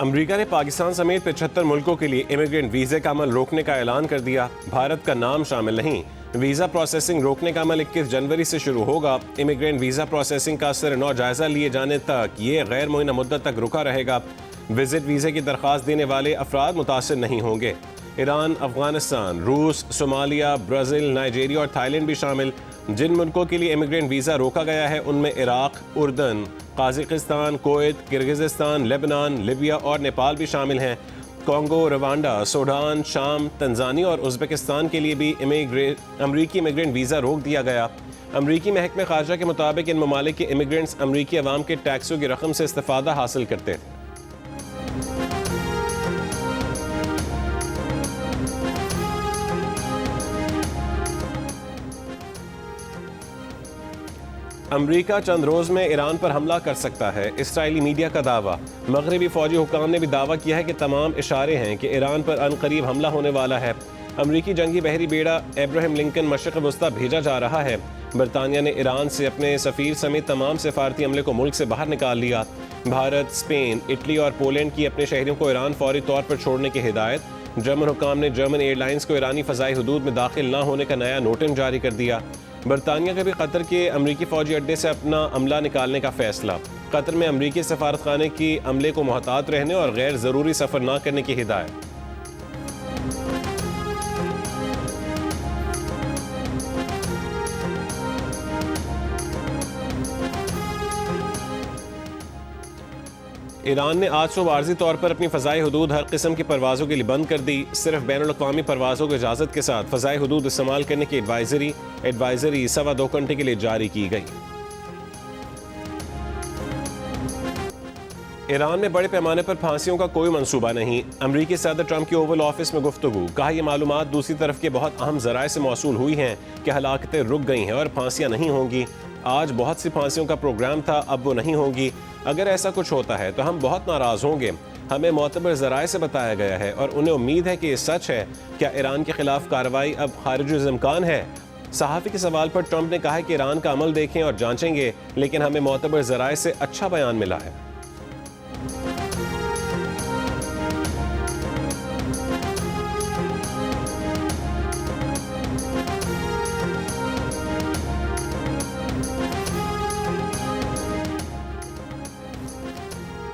America ने पाकिस्तान समेत 75 मुल्कों के लिए इमिग्रेंट वीज़े का अमल रोकने का ऐलान कर दिया। भारत का नाम शामिल नहीं। वीज़ा प्रोसेसिंग रोकने का अमल 21 जनवरी से शुरू होगा। इमिग्रेंट वीज़ा प्रोसेसिंग का असर नौ जायजा लिए जाने तक ये गैर मुअय्यना मुद्दत तक रुका रहेगा। विजिट वीज़े की दरख्वास्त देने वाले अफराद मुतासिर नहीं होंगे। ईरान, अफगानिस्तान, रूस, सोमालिया, ब्राज़ील, नाइजीरिया और थाईलैंड भी शामिल। जिन मुल्कों के लिए इमिग्रेंट वीज़ा रोका गया है उनमें इराक, उर्दन, Kazakhstan, Kuwait, Kyrgyzstan, Lebanon, Libya और नेपाल भी शामिल हैं। कोंगो, रवांडा, सूडान, शाम, तंजानिया और उज़्बेकिस्तान के लिए भी अमरीकी इमिग्रेंट वीज़ा रोक दिया गया। अमरीकी महकमे ख़ारजा के मुताबिक इन ममालिक के इमिग्रेंट्स अमरीकी अवाम के टैक्सों की रकम से इस्तिफ़ादा हासिल करते थे। अमरीका चंद रोज़ में ईरान पर हमला कर सकता है, इसराइली मीडिया का दावा। मगरबी फौजी हुक्काम ने भी दावा किया है कि तमाम इशारे हैं कि ईरान पर अनकरीब हमला होने वाला है। अमरीकी जंगी बहरी बेड़ा एब्राहम लिंकन मशरिक़ वस्ता भेजा जा रहा है। बरतानिया ने ईरान से अपने सफ़ीर समेत तमाम सफारती अमले को मुल्क से बाहर निकाल लिया। भारत, स्पेन, इटली और पोलैंड की अपने शहरियों को ईरान फौरी तौर पर छोड़ने की हिदायत। जर्मन हुक्काम ने जर्मन एयरलाइंस को ईरानी फ़ज़ाई हदूद में दाखिल न होने का नया नोटिस जारी कर दिया। बरतानिया का भी कतर के अमरीकी फ़ौजी अड्डे से अपना अमला निकालने का फ़ैसला। कतर में अमरीकी सफारतखाने की अमले को मोहतात रहने और गैर ज़रूरी सफ़र न करने की हिदायत। ईरान ने आज सुबह आर्जी तौर पर अपनी फ़ज़ाई हदूद हर किस्म की परवाज़ों के लिए बंद कर दी। सिर्फ बैनुल-अक़वामी परवाज़ों को इजाज़त के साथ फ़ज़ाई हदूद इस्तेमाल करने की एडवाइज़री 2.25 घंटे के लिए जारी की गई। ईरान में बड़े पैमाने पर फांसियों का कोई मंसूबा नहीं। अमरीकी सदर ट्रंप की ओवल ऑफिस में गुफ्तगू। कहा यह मालूमात दूसरी तरफ के बहुत अहम ज़राए से मौसूल हुई हैं कि हलाकतें रुक गई हैं और फांसियाँ नहीं होंगी। आज बहुत सी फांसियों का प्रोग्राम था, अब वो नहीं होंगी। अगर ऐसा कुछ होता है तो हम बहुत नाराज़ होंगे। हमें मोतबर ज़राए से बताया गया है और उन्हें उम्मीद है कि ये सच है। क्या ईरान के खिलाफ कार्रवाई अब खारिज इम्कान है? सहाफ़ी के सवाल पर ट्रंप ने कहा कि ईरान का अमल देखें और जांचेंगे, लेकिन हमें मोतबर ज़राए से अच्छा बयान मिला है।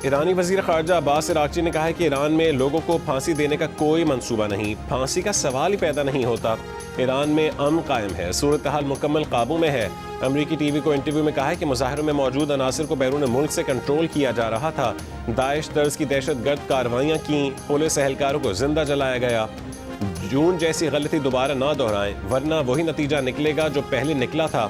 ईरानी वज़ीर ख़ारजा अब्बास इराक़ची ने कहा है कि ईरान में लोगों को फांसी देने का कोई मंसूबा नहीं, फांसी का सवाल ही पैदा नहीं होता। ईरान में अमन कायम है, सूरत हाल मुकम्मल काबू में है। अमरीकी टीवी को इंटरव्यू में कहा है कि मुज़ाहरों में मौजूद अनासर को बैरून मुल्क से कंट्रोल किया जा रहा था। दाइश तर्ज की दहशतगर्द कार्रवाइयाँ की, पुलिस एहलकारों को जिंदा जलाया गया। जून जैसी गलती दोबारा ना दोहराएं, वरना वही नतीजा निकलेगा जो पहले निकला था।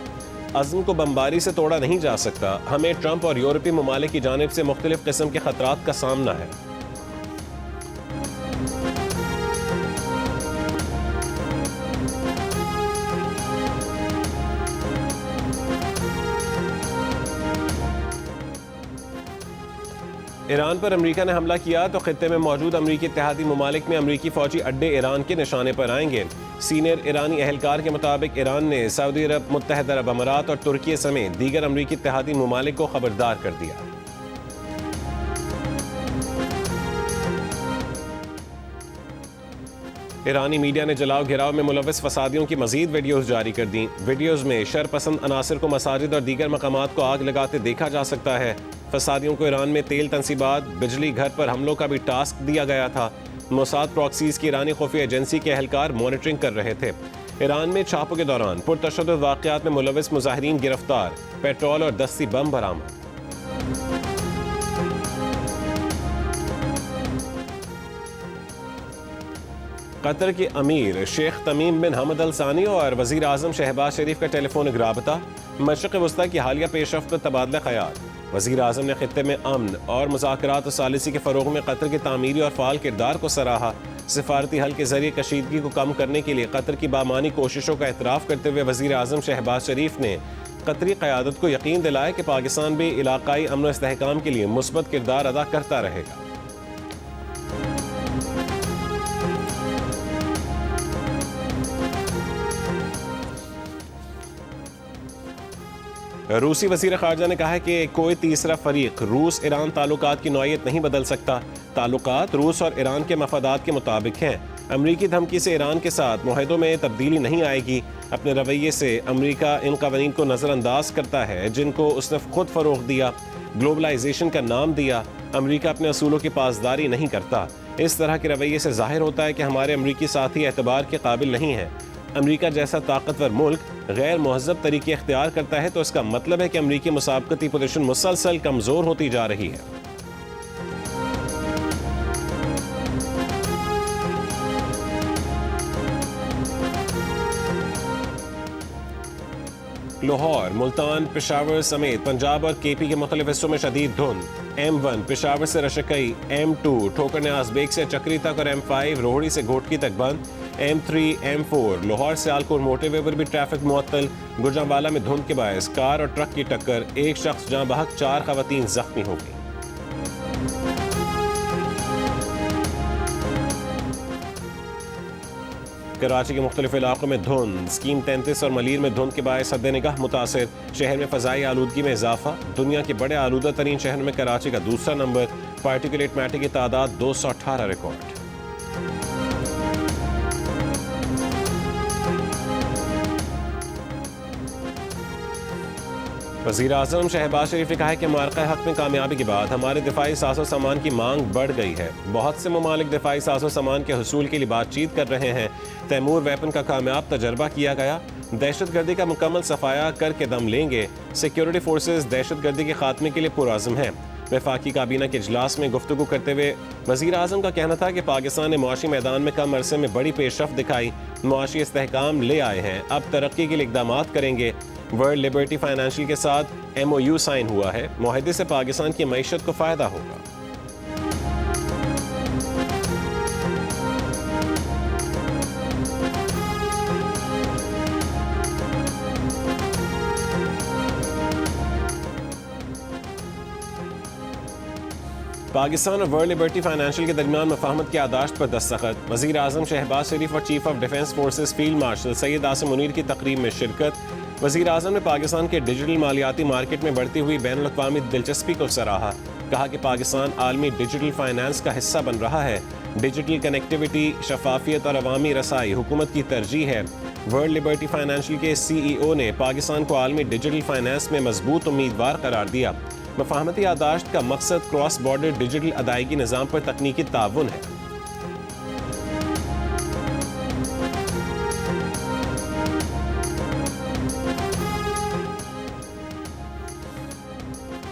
अज़्म को बमबारी से तोड़ा नहीं जा सकता। हमें ट्रंप और यूरोपीय ममालिक की जानिब से मुख्तलिफ किस्म के खतरात का सामना है। ईरान पर अमेरिका ने हमला किया तो खित्ते में मौजूद अमरीकी इत्तेहादी ममालिक में अमरीकी फौजी अड्डे ईरान के निशाने पर आएंगे। सीनियर ईरानी एहलकार के मुताबिक ईरान ने सऊदी अरब, मुत्तहदा अरब अमारात और तुर्की समेत दीगर अमरीकी इत्तेहादी ममालिक को खबरदार कर दिया। ईरानी मीडिया ने जलाओ घिराव में मुलव्वस फसादियों की मजीद वीडियोज जारी कर दी। वीडियोज में शरपसंद अनासर को मसाजिद और दीगर मकामात को आग लगाते देखा जा सकता है। फसादियों को ईरान में तेल तनसीबात, बिजली घर पर हमलों का भी टास्क दिया गया था। मोसाद प्रॉक्सीज की ईरानी खुफिया एजेंसी के एहलकार मॉनिटरिंग कर रहे थे। ईरान में छापों के दौरान पुरतशद्दुद वाक़यात में मुलव्वस मुजाहिरीन गिरफ्तार, पेट्रोल और दस्ती बम बरामद। कतर के अमीर शेख तमीम बिन हमद अल सानी और वज़ीर आज़म शहबाज शरीफ का टेलीफोनिक राबता। मशरिक़ वस्ता की हालिया पेशरफ्त पर तबादला ख़याल। वज़ीर आज़म ने खित्ते में अमन और मुज़ाकरात और सालिसी के फ़रोग़ में कतर के तामीरी और फ़ाल किरदार को सराहा। सिफारती हल के ज़रिए कशीदगी को कम करने के लिए कतर की बामानी कोशिशों का एतराफ़ करते हुए वज़ीर आज़म शहबाज शरीफ ने कतरी क़यादत को यकीन दिलाया कि पाकिस्तान भी इलाक़ाई अमन और इस्तेहकाम के लिए मुस्बत किरदार अदा करता रहेगा। रूसी वज़ीर ख़ारजा ने कहा है कि कोई तीसरा फरीक रूस ईरान ताल्लुकात की नौइयत नहीं बदल सकता। ताल्लुकात रूस और ईरान के मफादात के मुताबिक हैं। अमरीकी धमकी से ईरान के साथ मुआहदों में तब्दीली नहीं आएगी। अपने रवैये से अमरीका इन कवानीन को नज़रअंदाज करता है जिनको उसने खुद फ़रोग़ दिया, ग्लोबलाइजेशन का नाम दिया। अमरीका अपने असूलों की पासदारी नहीं करता। इस तरह के रवैये से जाहिर होता है कि हमारे अमरीकी साथी एतबार के काबिल नहीं है। अमरीका जैसा ताकतवर मुल्क गैर महज़ब तरीके इख्तियार करता है तो इसका मतलब है कि अमरीकी मुसाबकती पोजीशन मुसलसल कमज़ोर होती जा रही है। लाहौर, मुल्तान, पेशावर समेत पंजाब और केपी के मुख्तलिफ हिस्सों में शदीद धुंध। M1 पेशावर से रशकई, M2 ठोकर न्याज़ बेग से चक्री तक और M5 रोहड़ी से घोटकी तक बंद। M3 M4 लाहौर से आलकोर मोटरवे पर भी ट्रैफिक मुअत्तल। गुजरांवाला में धुंध के बायस कार और ट्रक की टक्कर, एक शख्स जाँ बहक, 4 खवातीन जख्मी हो गई। कराची के मुख्तलिफ इलाकों में धुंध, स्कीम 33 और मलीर में धुंध के बायस हद निगाह मुतासिर। शहर में फ़ज़ाई आलूदगी में इजाफा, दुनिया के बड़े आलूदा तरीन शहर में कराची का दूसरा नंबर। पार्टिकुलेट मैटर की तादाद 218 रिकॉर्ड। वज़ीर आज़म शहबाज शरीफ ने कहा है कि मार्का हक में कामयाबी के बाद हमारे दिफाई साजो सामान की मांग बढ़ गई है। बहुत से ममालिक दिफाई साजो सामान के हसूल के लिए बातचीत कर रहे हैं। तैमूर वेपन का कामयाब तजर्बा किया गया। दहशत गर्दी का मुकम्मल सफाया करके दम लेंगे। सिक्योरिटी फोर्सेज दहशत गर्दी के खात्मे के लिए पुरअज़्म हैं। वफाकी काबीना के इजलास में गुफ्तगू करते हुए वज़ीर आज़म का कहना था कि पाकिस्तान ने मुआशी मैदान में कम अरसे में बड़ी पेशरफ्त दिखाई, मुआशी इस्तेहकाम ले आए हैं। अब तरक्की के लिए इक़दाम करेंगे। वर्ल्ड लिबर्टी फाइनेंशियल के साथ MOU साइन हुआ है। मुआहदे से पाकिस्तान की मईशत को फ़ायदा होगा। पाकिस्तान और वर्ल्ड लिबर्टी फाइनेंशियल के दरमियान मफाहमत की यादाश्त पर दस्तखत। वज़ीर आज़म शहबाज शरीफ और chief of defence forces field marshal Syed Asim Munir की तकरीब में शिरकत। वज़ीर आज़म ने पाकिस्तान के डिजिटल मालियाती मार्केट में बढ़ती हुई बैनुल-अक़वामी दिलचस्पी को सराहा। कहा कि पाकिस्तान आलमी डिजिटल फाइनेंस का हिस्सा बन रहा है। डिजिटल कनेक्टिविटी, शफाफियत और अवामी रसाई हुकूमत की तरजीह है। वर्ल्ड लिबर्टी फाइनेंशियल के CEO ने पाकिस्तान को आलमी डिजिटल फाइनेंस में मजबूत उम्मीदवार करार दिया। मफाहमती यादाश्त का मकसद क्रॉस बॉर्डर डिजिटल अदायगी निज़ाम पर तकनीकी ताउन है।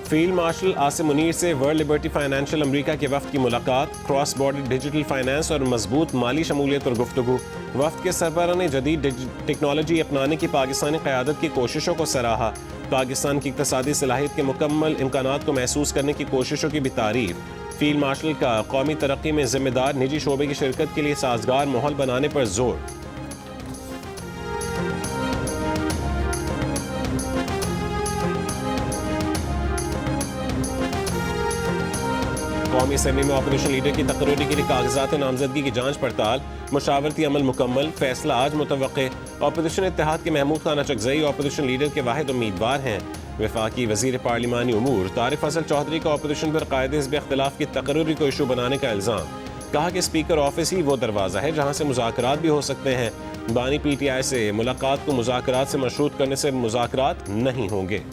फील्ड मार्शल आसिम मुनीर से वर्ल्ड लिबर्टी फाइनेंशियल अमरीका के वफ्द की मुलाकात। क्रॉस बॉर्डर डिजिटल फाइनेंस और मजबूत माली शमूलियत पर गुफ्तगू। वफ्द के सरबराह ने जदीद टेक्नोलॉजी अपनाने की पाकिस्तानी क़यादत की कोशिशों को सराहा। पाकिस्तान की इक़्तिसादी सलाहियत के मुकम्मल इम्कानात को महसूस करने की कोशिशों की भी तारीफ। फील्ड मार्शल का कौमी तरक्की में जिम्मेदार निजी शोबे की शिरकत के लिए साजगार माहौल बनाने पर जोर। कौमी असेंबली में ऑपरेशन लीडर की तकरीरी के लिए कागजात नामजदगी की जांच पड़ताल। मुशावरती अमल मुकम्मल, फैसला आज मुतवक्के। ऑपोजिशन इत्तेहाद के महमूद खान अचकज़ई ऑपोजिशन लीडर के वाहिद उम्मीदवार हैं। वफाकी वज़ीर पार्लिमानी उमूर तारिक फजल चौधरी का ऑपोजिशन पर कायदे हिज़्ब इख्तिलाफ की तकरीरी को इशू बनाने का इल्ज़ाम। कहा कि स्पीकर ऑफिस ही वो दरवाज़ा है जहाँ से मुज़ाकरात भी हो सकते हैं। बानी PTI से मुलाकात को मुज़ाकरात से मशरूत करने से मुज़ाकरात नहीं होंगे।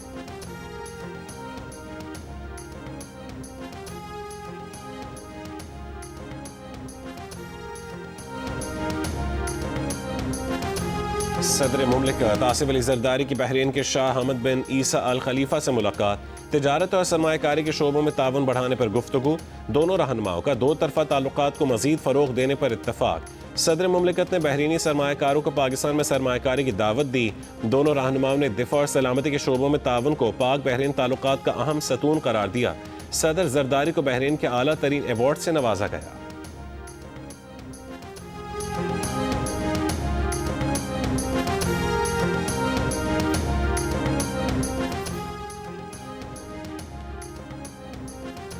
सदर मुमलिकत आसिफ अली जरदारी की बहरीन के शाह हमद बिन ईसा अल खलीफा से मुलाकात। तिजारत और सरमायाकारी के शोबों में ताउन बढ़ाने पर गुफ्तगू। दोनों रहनुमाओं का दो तरफा ताल्लुकात को मजीद फ़रोग़ देने पर इत्तफाक। सदर मुमलिकत ने बहरीनी सरमायाकारों को पाकिस्तान में सरमायाकारी की दावत दी। दोनों रहनुमाओं ने दिफा और सलामती के शोबों में ताउन को पाक बहरीन ताल्लुकात का अहम सतून करार दिया। सदर जरदारी को बहरीन के आला तरीन अवार्ड से नवाजा गया।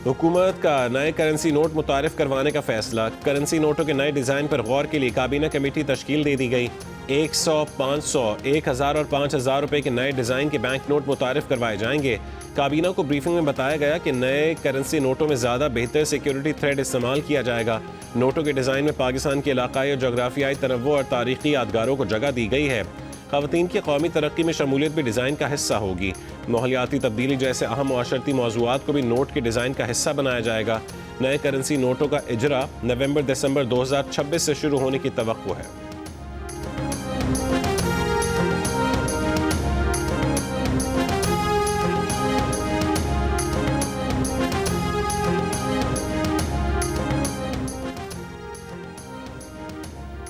हुकूमत का नए करेंसी नोट मुतारिफ करवाने का फैसला। करेंसी नोटों के नए डिज़ाइन पर गौर के लिए काबीना कमेटी तश्कील दे दी गई। 100, 500, 1000 और 5000 रुपए के नए डिज़ाइन के बैंक नोट मुतारिफ करवाए जाएंगे। काबीना को ब्रीफिंग में बताया गया कि नए करेंसी नोटों में ज़्यादा बेहतर सिक्योरिटी थ्रेड इस्तेमाल किया जाएगा। नोटों के डिज़ाइन में पाकिस्तान के इलाकाई और जोग्राफियाई तनव्वुर और तारीखी यादगारों को जगह दी गई है। ख़वातीन की कौमी तरक्की में शमूलियत भी डिज़ाइन का हिस्सा होगी। माहौलियाती तब्दीली जैसे अहम मुआशरती मौज़ूआत को भी नोट के डिज़ाइन का हिस्सा बनाया जाएगा। नए करेंसी नोटों का इजरा नवंबर-दिसंबर 2026 से शुरू होने की तवक्को है।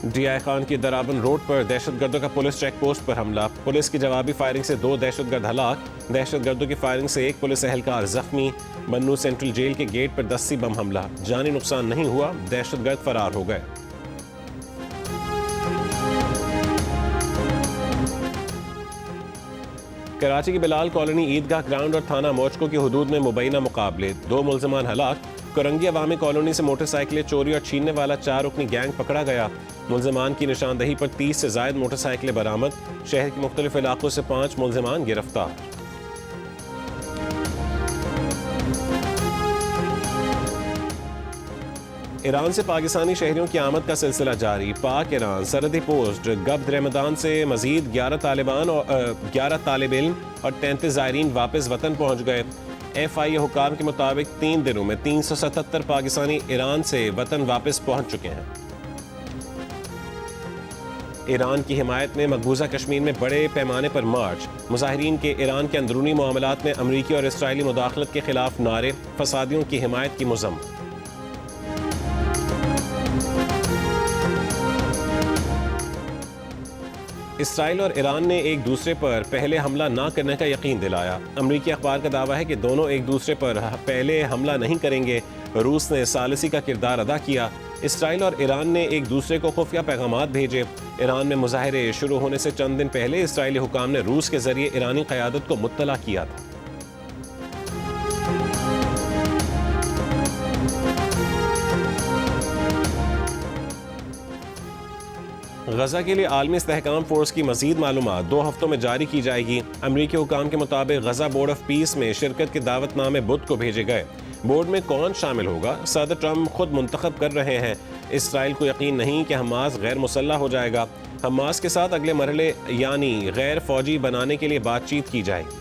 DI खान की दराबन रोड पर दहशतगर्दों का पुलिस चेक पोस्ट पर हमला। पुलिस की जवाबी फायरिंग से 2 दहशतगर्द हलाक। दहशतगर्दों की फायरिंग से 1 पुलिस एहलकार जख्मी। मन्नू सेंट्रल जेल के गेट पर 10 बम हमला। जानी नुकसान नहीं हुआ, दहशतगर्द फरार हो गए। कराची की बिलाल कॉलोनी ईदगाह ग्राउंड और थाना मोचको की हदूद में मुबैना मुकाबले। 2 मुल्ज़िमान हलाक। करंगी अवामी कॉलोनी से मोटरसाइकिलें चोरी और छीनने वाला 4 रुकनी गैंग पकड़ा गया। मुल्ज़िमान की निशानदही पर 30 से ज़ायद मोटरसाइकिलें बरामद। शहर के मुख्तलिफ इलाकों से 5 मुल्ज़िमान गिरफ्तार। ईरान से पाकिस्तानी शहरियों की आमद का सिलसिला जारी। पाक ईरान सरहदी पोस्ट गब्द रमदान से मजीद 11 तालिब इल्म और 33 ज़ायरीन वापस वतन पहुँच गए। FIA हुकाम के मुताबिक 3 दिनों में 377 पाकिस्तानी ईरान से वतन वापस पहुँच चुके हैं। ईरान की हिमायत में मकबूजा कश्मीर में बड़े पैमाने पर मार्च। मुजाहिरीन के ईरान के अंदरूनी मामलात में अमरीकी और इसराइली मुदाखलत के खिलाफ नारे। फसादियों की हिमायत की मुज़म्मत। इसराइल और ईरान ने एक दूसरे पर पहले हमला ना करने का यकीन दिलाया। अमरीकी अखबार का दावा है कि दोनों एक दूसरे पर पहले हमला नहीं करेंगे। रूस ने सालिसी का किरदार अदा किया। इसराइल और ईरान ने एक दूसरे को खुफिया पैगामात भेजे। ईरान में मुजाहरे शुरू होने से चंद दिन पहले इसराइली हुकाम ने रूस के जरिए ईरानी क़यादत को मुत्तला किया था। गजा के लिए आलमी इस्तेहकाम फोर्स की मजीद मालूमात 2 हफ्तों में जारी की जाएगी। अमरीकी हुकाम के मुताबिक गजा बोर्ड ऑफ पीस में शिरकत के दावतनामे बुध को भेजे गए। बोर्ड में कौन शामिल होगा, सदर ट्रंप खुद मुंतखब कर रहे हैं। इसराइल को यकीन नहीं कि हमास गैर मुसल्लह हो जाएगा। हमास के साथ अगले मरहले यानी गैर फौजी बनाने के लिए बातचीत की जाएगी।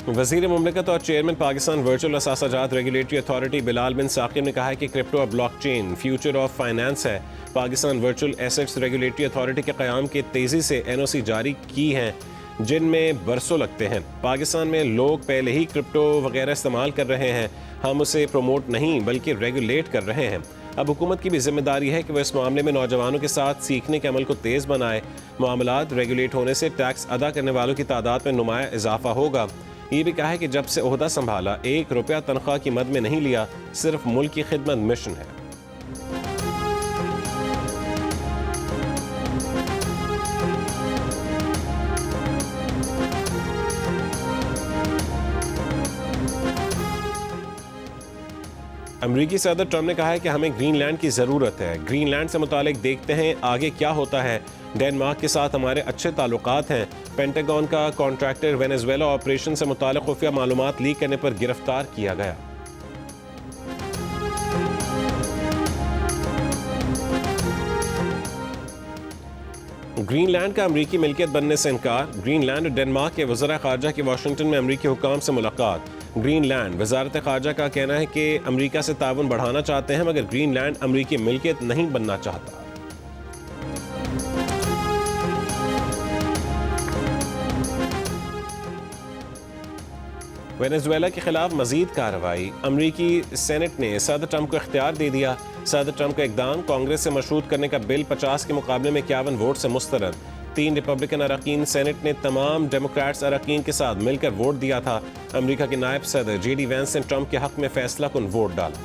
वज़ीर मुमलिकत और चेयरमैन पाकिस्तान वर्चुअल असासाजात रेगुलेटरी अथॉरिटी बिलाल बिन साकिब ने कहा है कि क्रिप्टो और ब्लॉकचेन फ्यूचर ऑफ फाइनेंस है। Pakistan virtual assets regulatory authority के क़याम के तेज़ी से NOC जारी की हैं, जिनमें बरसों लगते हैं। पाकिस्तान में लोग पहले ही क्रिप्टो वगैरह इस्तेमाल कर रहे हैं। हम उसे प्रमोट नहीं बल्कि रेगुलेट कर रहे हैं। अब हुकूमत की भी जिम्मेदारी है कि वह इस मामले में नौजवानों के साथ सीखने के अमल को तेज़ बनाए। मामलात रेगुलेट होने से टैक्स अदा करने वालों की तादाद में नुमाया इजाफा होगा। ये भी कहा है कि जब से ओहदा संभाला 1 रुपया तनख्वाह की मद में नहीं लिया, सिर्फ मुल्क की खिदमत मिशन है। अमरीकी सदर ट्रंप ने कहा है कि हमें ग्रीनलैंड की ज़रूरत है। ग्रीनलैंड से मुतालिक देखते हैं आगे क्या होता है। डेनमार्क के साथ हमारे अच्छे ताल्लुकात हैं। पेंटागन का कॉन्ट्रैक्टर वेनेजुएला ऑपरेशन से मुतालिक खुफिया मालूमात लीक करने पर गिरफ्तार किया गया। ग्रीनलैंड का अमरीकी मिल्कियत बनने से इनकार। ग्रीनलैंड और डेनमार्क के वज़ीर ख़ारजा की वाशिंगटन में अमरीकी हुकाम से मुलाकात। ग्रीनलैंड वज़ारत ख़ारजा का कहना है कि अमरीका से ताउन बढ़ाना चाहते हैं, मगर ग्रीनलैंड अमरीकी मिल्कियत नहीं बनना चाहता। वेनेजुएला के खिलाफ मजीद कार्रवाई। अमरीकी सेनेट ने सदर ट्रंप को इख्तियार दे दिया। सदर ट्रंप का इकदाम कांग्रेस से मशरूत करने का बिल 50 के मुकाबले में 51 वोट से मुस्तरद। 3 रिपब्लिकन अरकान सेनेट ने तमाम डेमोक्रेट्स अरकान के साथ मिलकर वोट दिया था। अमरीका के नायब सदर JD वैंस ने ट्रंप के हक में फैसला कुन वोट डाला।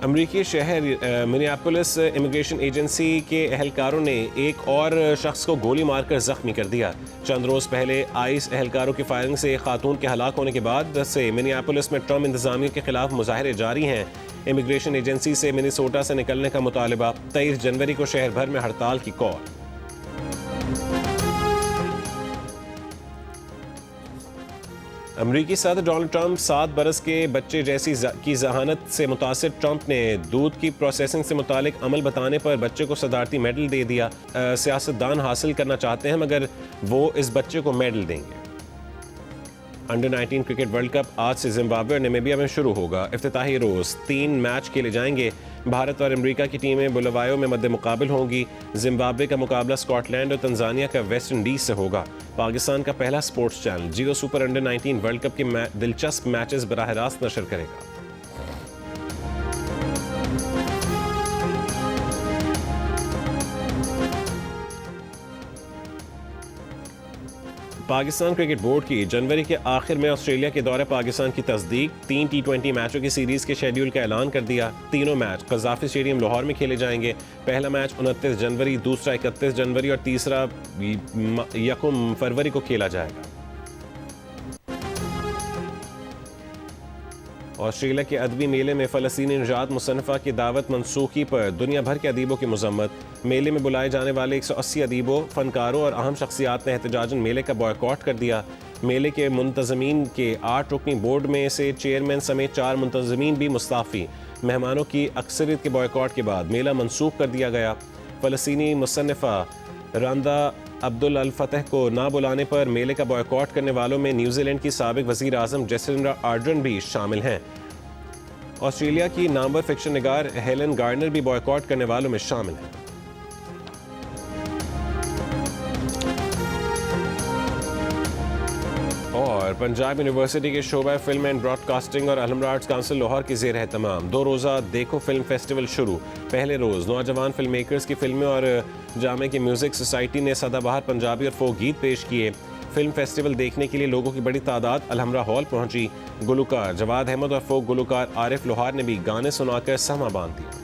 अमरीकी शहर मिनियापोलिस इमिग्रेशन एजेंसी के एहलकारों ने एक और शख्स को गोली मारकर जख्मी कर दिया। चंद रोज़ पहले आइस एहलकारों की फायरिंग से एक खातून के हलाक होने के बाद से मिनियापोलिस में ट्रम्प इंतजामिया के खिलाफ मुजाहरे जारी हैं। इमिग्रेशन एजेंसी से मिनेसोटा से निकलने का मुतालबा, 23 जनवरी को शहर भर में हड़ताल की कॉल। अमरीकी सदर डोनाल्ड ट्रंप 7 बरस के बच्चे जैसी की जहानत से मुतासिर ट्रंप ने दूध की प्रोसेसिंग से मुतालिक अमल बताने पर बच्चे को सदारती मेडल दे दिया। सियासतदान हासिल करना चाहते हैं मगर वो इस बच्चे को मेडल देंगे। अंडर 19 क्रिकेट वर्ल्ड कप आज से जिम्बाब्वे और नामीबिया में शुरू होगा। इफ्तिताही रोज़ 3 मैच खेले जाएंगे। भारत और अमेरिका की टीमें बुलवायो में मद्दे मुकाबिल होंगी। जिम्बाब्वे का मुकाबला स्कॉटलैंड और तंजानिया का वेस्ट इंडीज से होगा। पाकिस्तान का पहला स्पोर्ट्स चैनल जियो सुपर अंडर 19 वर्ल्ड कप के दिलचस्प मैचेस बराह रास्त नशर करेगा। पाकिस्तान क्रिकेट बोर्ड की जनवरी के आखिर में ऑस्ट्रेलिया के दौरे पाकिस्तान की तस्दीक। 3 T20 मैचों की सीरीज के शेड्यूल का ऐलान कर दिया। तीनों मैच कज़ाफ़ी स्टेडियम लाहौर में खेले जाएंगे। पहला मैच 29 जनवरी, दूसरा 31 जनवरी और तीसरा 1 फरवरी को खेला जाएगा। ऑस्ट्रेलिया के अदबी मेले में फ़लस्तीनी निजात मुसन्नफ़ा की दावत मनसूखी पर दुनिया भर के अदीबों की मज़म्मत। मेले में बुलाए जाने वाले 180 अदीबों, फ़नकारों और अहम शख्सियात ने एहतजाजन मेले का बॉयकॉट कर दिया। मेले के मुंतज़मीन के 8 रुकनी बोर्ड में से चेयरमैन समेत 4 मुंतज़मीन भी मुस्ताफ़ी। मेहमानों की अक्सरियत के बॉयकॉट के बाद मेला मनसूख कर दिया गया। फ़लस्तीनी मुसन्नफ़ा रांदा अब्दुल अल फतह को ना बुलाने पर मेले का बॉयकॉट करने वालों में न्यूजीलैंड की साबिक वज़ीर आज़म जेसिंडा आर्डर्न भी शामिल हैं। ऑस्ट्रेलिया की नामवर फिक्शन निगार हेलन गार्डनर भी बॉयकॉट करने वालों में शामिल हैं। और पंजाब यूनिवर्सिटी के शोबा फिल्म एंड ब्रॉडकास्टिंग और अलहमरा आर्ट्स काउंसिल लाहौर की ज़ेर एहतमाम 2 रोज़ा देखो फिल्म फेस्टिवल शुरू। पहले रोज़ नौजवान फिल्म मेकर्स की फिल्में और जामे की म्यूज़िक सोसाइटी ने सदाबहार पंजाबी और फोक गीत पेश किए। फिल्म फेस्टिवल देखने के लिए लोगों की बड़ी तादाद अलहमरा हॉल पहुंची। गुलकार जवाद अहमद और फोक गुलकार आरिफ लोहार ने भी गाने सुनाकर समा बांध दिया।